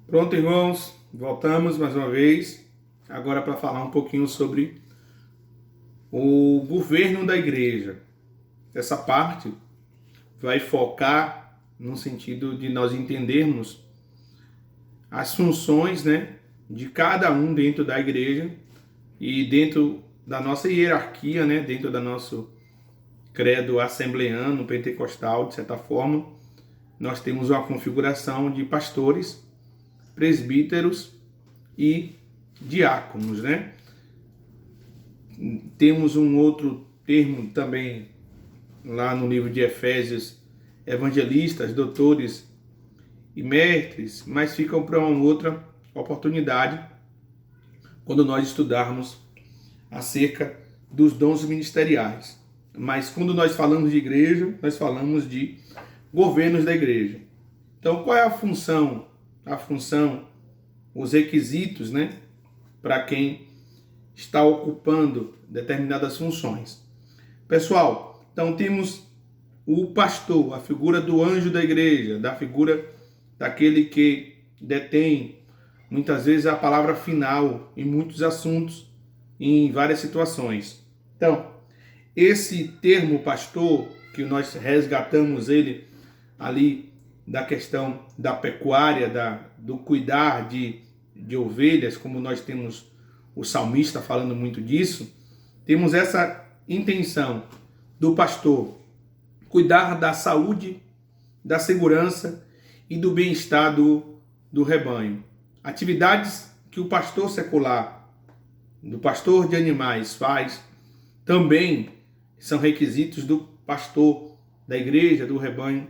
Pronto, irmãos, voltamos mais uma vez, agora para falar um pouquinho sobre o governo da igreja. Essa parte vai focar no sentido de nós entendermos as funções, de cada um dentro da igreja e dentro da nossa hierarquia, dentro do nosso credo assembleano, pentecostal, de certa forma. Nós temos uma configuração de pastores, presbíteros e diáconos, Temos um outro termo também lá no livro de Efésios, evangelistas, doutores e mestres, mas ficam para uma outra oportunidade quando nós estudarmos acerca dos dons ministeriais. Mas quando nós falamos de igreja, nós falamos de governos da igreja. Então, qual é a função? Os requisitos, para quem está ocupando determinadas funções. Pessoal, então temos o pastor, a figura do anjo da igreja, da figura daquele que detém muitas vezes a palavra final em muitos assuntos, em várias situações. Então, esse termo pastor, que nós resgatamos ele ali da questão da pecuária, do cuidar de ovelhas, como nós temos o salmista falando muito disso, temos essa intenção do pastor cuidar da saúde, da segurança e do bem-estar do rebanho. Atividades que o pastor secular, do pastor de animais faz, também são requisitos do pastor da igreja, do rebanho,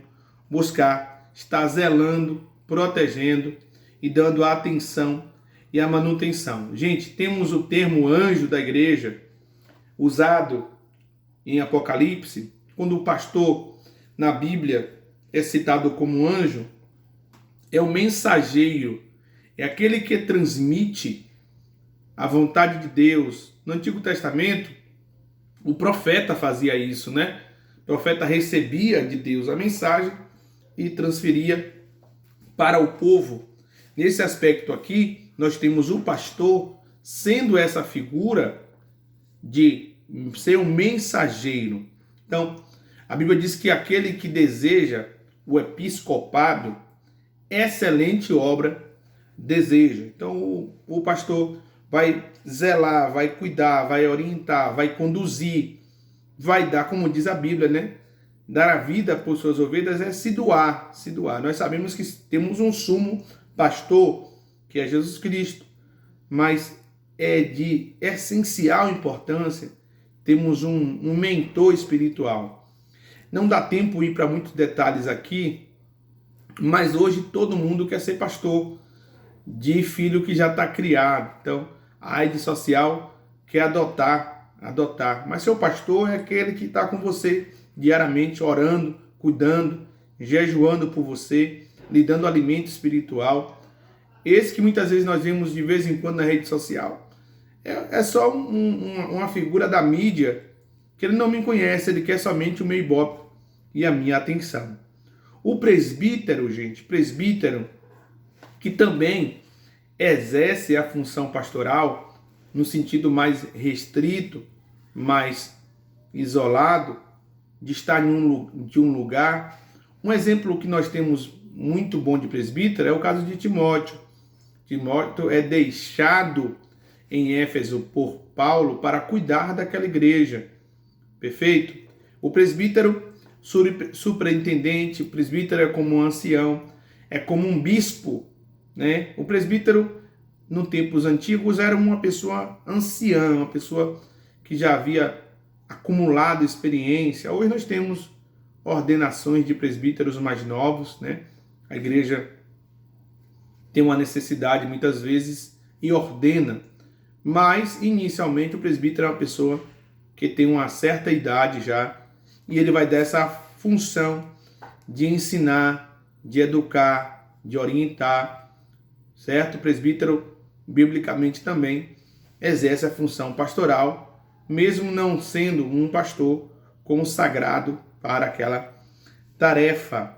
buscar estar zelando, protegendo e dando a atenção e a manutenção. Gente, temos o termo anjo da igreja usado em Apocalipse, quando o pastor na Bíblia é citado como anjo, é o mensageiro, é aquele que transmite a vontade de Deus. No Antigo Testamento, o profeta fazia isso, O profeta recebia de Deus a mensagem e transferia para o povo. Nesse aspecto aqui, nós temos o pastor sendo essa figura de ser um mensageiro. Então, a Bíblia diz que aquele que deseja o episcopado, excelente obra deseja. Então, o pastor vai zelar, vai cuidar, vai orientar, vai conduzir, vai dar, como diz a Bíblia, dar a vida por suas ovelhas é se doar. Nós sabemos que temos um sumo pastor, que é Jesus Cristo, mas é de essencial importância temos um mentor espiritual. Não dá tempo ir para muitos detalhes aqui, mas hoje todo mundo quer ser pastor de filho que já está criado. Então, a rede social quer adotar. Mas seu pastor é aquele que está com você diariamente, orando, cuidando, jejuando por você, lhe dando alimento espiritual. Esse que muitas vezes nós vemos de vez em quando na rede social. É só uma figura da mídia que ele não me conhece, ele quer somente o meu ibope e a minha atenção. O presbítero, gente, que também exerce a função pastoral no sentido mais restrito, mais isolado, de estar de um lugar. Um exemplo que nós temos muito bom de presbítero é o caso de Timóteo. Timóteo é deixado em Éfeso por Paulo para cuidar daquela igreja. Perfeito? O presbítero superintendente, o presbítero é como um ancião, é como um bispo, O presbítero, nos tempos antigos, era uma pessoa anciã, uma pessoa que já havia acumulado experiência. Hoje nós temos ordenações de presbíteros mais novos, A igreja tem uma necessidade muitas vezes e ordena, mas inicialmente o presbítero é uma pessoa que tem uma certa idade já e ele vai dar essa função de ensinar, de educar, de orientar, certo? O presbítero, biblicamente também, exerce a função pastoral, mesmo não sendo um pastor consagrado para aquela tarefa.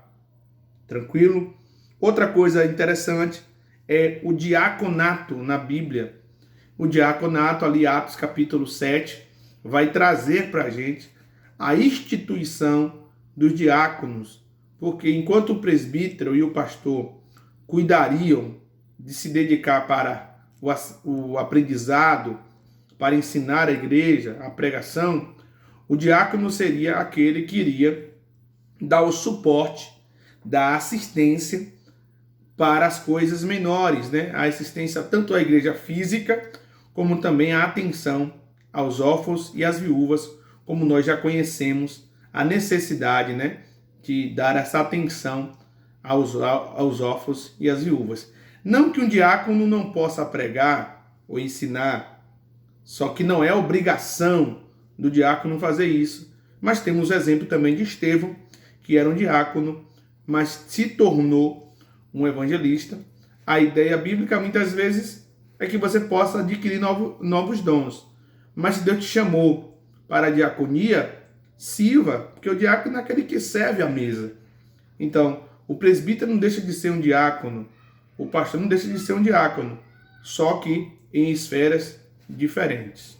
Tranquilo? Outra coisa interessante é o diaconato na Bíblia. O diaconato, ali, Atos capítulo 7, vai trazer para a gente a instituição dos diáconos, porque enquanto o presbítero e o pastor cuidariam de se dedicar para o aprendizado, para ensinar a igreja, a pregação, o diácono seria aquele que iria dar o suporte, dar assistência para as coisas menores, né? A assistência tanto à igreja física, como também a atenção aos órfãos e às viúvas, como nós já conhecemos a necessidade, né, de dar essa atenção aos órfãos e às viúvas. Não que um diácono não possa pregar ou ensinar, só que não é obrigação do diácono fazer isso. Mas temos o exemplo também de Estevão, que era um diácono, mas se tornou um evangelista. A ideia bíblica muitas vezes é que você possa adquirir novos dons. Mas se Deus te chamou para a diaconia, sirva, porque o diácono é aquele que serve a mesa. Então, o presbítero não deixa de ser um diácono, o pastor não deixa de ser um diácono, só que em esferas diferentes.